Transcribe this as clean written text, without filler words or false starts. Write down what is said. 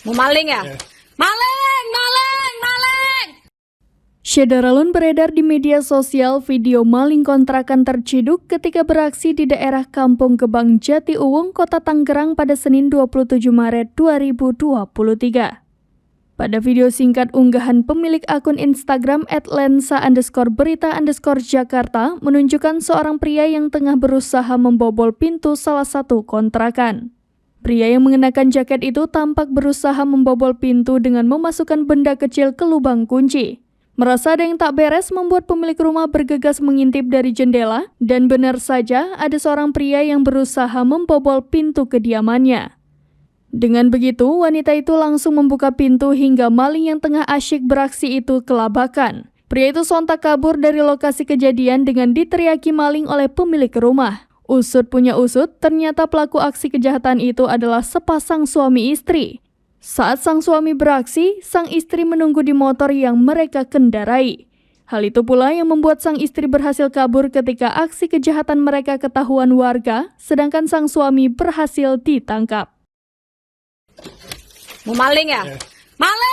Mau maling ya? Maling, maling, maling! Syederalun beredar di media sosial video maling kontrakan terciduk ketika beraksi di daerah Kampung Gebang Jatiuwung, Kota Tangerang pada Senin 27 Maret 2023. Pada video singkat unggahan pemilik akun Instagram @lensa_berita_Jakarta menunjukkan seorang pria yang tengah berusaha membobol pintu salah satu kontrakan. Pria yang mengenakan jaket itu tampak berusaha membobol pintu dengan memasukkan benda kecil ke lubang kunci. Merasa ada yang tak beres membuat pemilik rumah bergegas mengintip dari jendela dan benar saja ada seorang pria yang berusaha membobol pintu kediamannya. Dengan begitu, wanita itu langsung membuka pintu hingga maling yang tengah asyik beraksi itu kelabakan. Pria itu sontak kabur dari lokasi kejadian dengan diteriaki maling oleh pemilik rumah. Usut punya usut, ternyata pelaku aksi kejahatan itu adalah sepasang suami istri. Saat sang suami beraksi, sang istri menunggu di motor yang mereka kendarai. Hal itu pula yang membuat sang istri berhasil kabur ketika aksi kejahatan mereka ketahuan warga, sedangkan sang suami berhasil ditangkap. Mau maling ya? Maling!